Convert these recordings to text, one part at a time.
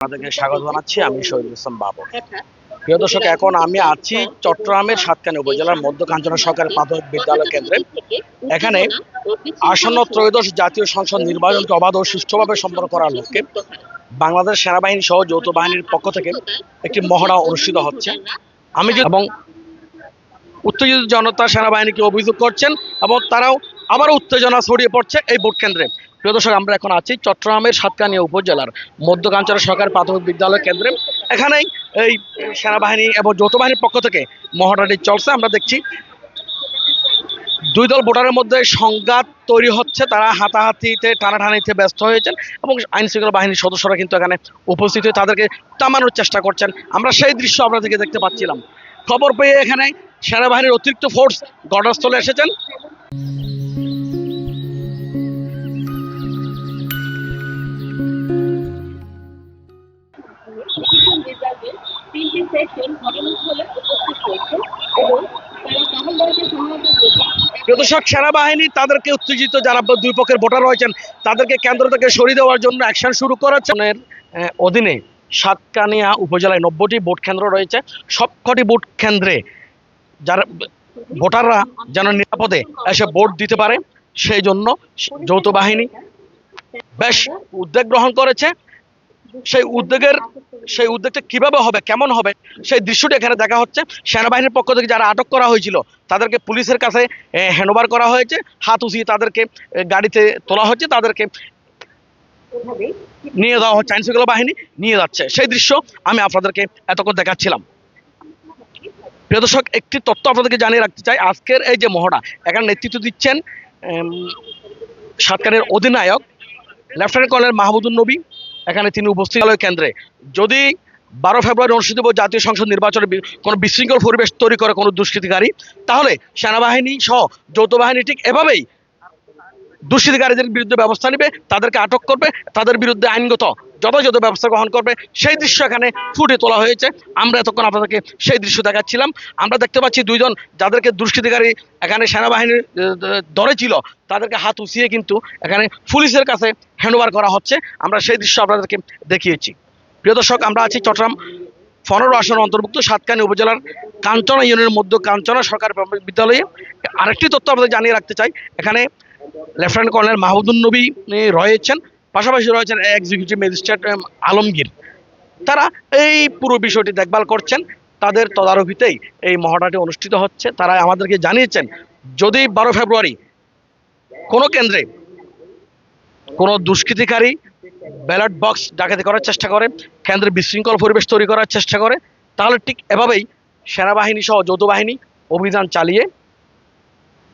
আপনাদেরকে স্বাগত জানাচ্ছি। আমি শহীদুল ইসলাম বাবর। প্রিয় দর্শক, এখন আমি আছি চট্টগ্রামের সাতকানি উপজেলার মধ্য কাঞ্চনা সরকারি প্রাথমিক বিদ্যালয় কেন্দ্রে। এখানে আসন্ন ত্রয়োদশ জাতীয় সংসদ নির্বাচনকে অবাধ ও সুষ্ঠুভাবে সম্পন্ন করার লক্ষ্যে বাংলাদেশ সেনাবাহিনী সহ যৌথ বাহিনীর পক্ষ থেকে একটি মহড়া অনুষ্ঠিত হচ্ছে। এবং উত্তেজিত জনতা সেনাবাহিনীকে অভিযোগ করছেন এবং তারাও আবার উত্তেজনা ছড়িয়ে পড়ছে এই ভোট কেন্দ্রে। প্রিয় দর্শক, আমরা এখন আছি চট্টগ্রামের সাতকানিয়া উপজেলার মধ্য কাঞ্চনা সরকারি প্রাথমিক বিদ্যালয় কেন্দ্রে। এখানেই এই সেনাবাহিনী এবং যৌথ বাহিনীর পক্ষ থেকে মহড়াটি চলছে। আমরা দেখছি দুই দল ভোটারের মধ্যে সংঘাত তৈরি হচ্ছে, তারা হাতাহাতিতে টানাটানিতে ব্যস্ত হয়েছেন এবং আইন শৃঙ্খলা বাহিনীর সদস্যরা কিন্তু এখানে উপস্থিত হয়ে তাদেরকে থামানোর চেষ্টা করছেন। আমরা সেই দৃশ্য আপনাদেরকে দেখতে পাচ্ছিলাম। খবর পেয়ে এখানে সেনাবাহিনীর অতিরিক্ত ফোর্স ঘটনাস্থলে এসেছেন। দর্শক, সেনাবাহিনী তাদেরকে উত্তেজিত যারা দুই পক্ষের ভোটার রয়েছেন তাদেরকে কেন্দ্র থেকে সরিয়ে দেওয়ার জন্য অ্যাকশন শুরু করেছে। অধীনে সাতকানিয়া উপজেলায় 90টি ভোট কেন্দ্র রয়েছে। সবকটি ভোট কেন্দ্রে যারা ভোটাররা যেন নিরাপদে এসে ভোট দিতে পারে সেই জন্য যৌথ বাহিনী বেশ উদ্যোগ গ্রহণ করেছে। সেই উদ্যোগটা কিভাবে হবে, কেমন হবে, সেই দৃশ্যটি এখানে দেখা হচ্ছে। সেনাবাহিনীর পক্ষ থেকে যারা আটক করা হয়েছিল তাদেরকে পুলিশের কাছে হ্যান্ডওভার করা হয়েছে। হাত উঁচিয়ে তাদেরকে গাড়িতে তোলা হচ্ছে, তাদেরকে নিয়ে যাওয়া হচ্ছে, আইন শৃঙ্খলা বাহিনী নিয়ে যাচ্ছে। সেই দৃশ্য আমি আপনাদেরকে এতক্ষণ দেখাচ্ছিলাম। প্রিয় দর্শক, একটি তথ্য আপনাদেরকে জানিয়ে রাখতে চাই। আজকের এই যে মহড়া, এখানে নেতৃত্ব দিচ্ছেন সাতকানিয়ার অধিনায়ক লেফটেন্যান্ট কর্নেল মাহমুদুন নবী। এখানে তিনি উপস্থিত কেন্দ্রে। যদি 12 ফেব্রুয়ারি অনুষ্ঠিত জাতীয় সংসদ নির্বাচনে কোনো বিশৃঙ্খল পরিবেশ তৈরি করে কোনো দুষ্কৃতিকারী, তাহলে সেনাবাহিনী সহ যৌথ বাহিনী ঠিক এভাবেই দুষ্কৃতিকারীদের বিরুদ্ধে ব্যবস্থা নেবে, তাদেরকে আটক করবে, তাদের বিরুদ্ধে আইনগত যথাযথ ব্যবস্থা গ্রহণ করবে। সেই দৃশ্য এখানে ফুটে তোলা হয়েছে। আমরা এতক্ষণ আপনাদেরকে সেই দৃশ্য দেখাচ্ছিলাম। আমরা দেখতে পাচ্ছি দুইজন যাদেরকে দুষ্কৃতিকারী এখানে সেনাবাহিনীর ধরে ছিল তাদেরকে হাত উঁচিয়ে কিন্তু এখানে পুলিশের কাছে হ্যান্ডওভার করা হচ্ছে। আমরা সেই দৃশ্য আপনাদেরকে দেখিয়েছি। প্রিয় দর্শক, আমরা আছি চট্টগ্রাম 15 আসনের অন্তর্ভুক্ত সাতকানি উপজেলার কাঞ্চনা ইউনিয়নের মধ্যে কাঞ্চনা সরকারি প্রাথমিক বিদ্যালয়ে। আরেকটি তথ্য আপনাদের জানিয়ে রাখতে চাই, এখানে লেফটেন্যান্ট কর্নেল মাহমুদুন নবী রয়েছেন, পাশাপাশি রয়েছেন এক্সিকিউটিভ ম্যাজিস্ট্রেট আলমগীর। তারা এই পুরো বিষয়টি দেখভাল করছেন, তাদের তদারকিতেই এই মহড়াটি অনুষ্ঠিত হচ্ছে। তারা আমাদেরকে জানিয়েছেন যদি 12 ফেব্রুয়ারি কোনো কেন্দ্রে কোনো দুষ্কৃতিকারী ব্যালট বক্স ডাকাতি করার চেষ্টা করে, কেন্দ্রে বিশৃঙ্খল পরিবেশ তৈরি করার চেষ্টা করে, তাহলে ঠিক এভাবেই সেনাবাহিনী সহ যৌথ বাহিনী অভিযান চালিয়ে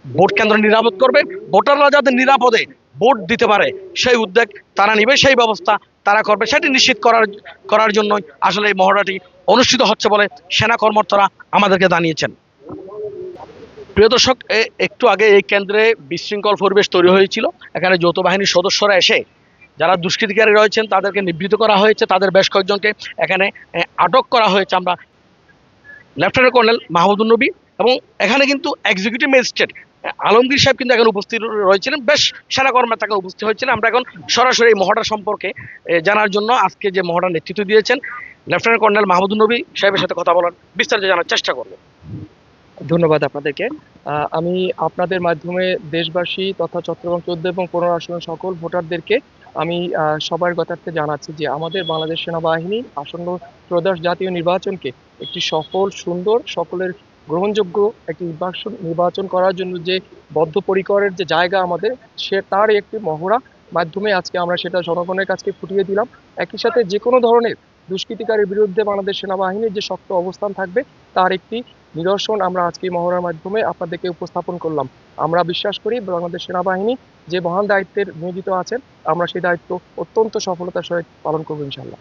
ভোট কেন্দ্র নিরাপদ করবে। ভোটাররা যাতে নিরাপদে ভোট দিতে পারে সেই উদ্যোগ তারা নেবে, সেই ব্যবস্থা তারা করবে। সেটি নিশ্চিত করার জন্যই আসলে এই মহড়াটি অনুষ্ঠিত হচ্ছে বলে সেনা কর্মকর্তারা আমাদেরকে জানিয়েছেন। প্রিয় দর্শক, একটু আগে এই কেন্দ্রে বিশৃঙ্খল পরিবেশ তৈরি হয়েছিল। এখানে যৌথ বাহিনীর সদস্যরা এসে যারা দুষ্কৃতিকারী রয়েছেন তাদেরকে নিবৃত্ত করা হয়েছে, তাদের বেশ কয়েকজনকে এখানে আটক করা হয়েছে। আমরা লেফটেন্যান্ট কর্নেল মাহমুদুন নবী এবং এখানে কিন্তু এক্সিকিউটিভ ম্যাজিস্ট্রেট আলমগীর সাহেব কিন্তু এখন উপস্থিত রয়েছিলেন, বেশ সেনা কর্মকর্তা উপস্থিত হয়েছিলেন। আমরা এখন সরাসরি এই মহড়া সম্পর্কে জানার জন্য আজকে যে মহড়ার নেতৃত্ব দিয়েছেন লেফটেন্যান্ট কর্নেল মাহমুদুন নবী সাহেবের সাথে কথা বলার বিস্তারিত জানার চেষ্টা করব। ধন্যবাদ আপনাদেরকে। আমি আপনাদের মাধ্যমে দেশবাসী তথা চট্টগ্রাম 14 এবং 15 আসনের সকল ভোটারদেরকে আমি সবার কথাতে জানাচ্ছি যে আমাদের বাংলাদেশ সেনাবাহিনী আসন্ন ত্রয়োদশ জাতীয় নির্বাচনকে একটি সফল, সুন্দর, সকলের গ্রহণযোগ্য একটি নির্বাচন করার জন্য যে বদ্ধপরিকরের যে জায়গা আমাদের, তার একটি মহড়া মাধ্যমে আজকে আমরা সেটা জনগণের কাছে ফুটিয়ে দিলাম। একই সাথে যে কোনো ধরনের দুষ্কৃতিকারীর বিরুদ্ধে বাংলাদেশ সেনাবাহিনীর যে শক্ত অবস্থান থাকবে তার একটি নিদর্শন আমরা আজকে মহড়ার মাধ্যমে আপনাদেরকে উপস্থাপন করলাম। আমরা বিশ্বাস করি বাংলাদেশ সেনাবাহিনী যে মহান দায়িত্বের নিয়োজিত আছেন, আমরা সেই দায়িত্ব অত্যন্ত সফলতার সহিত পালন করবো ইনশাআল্লাহ।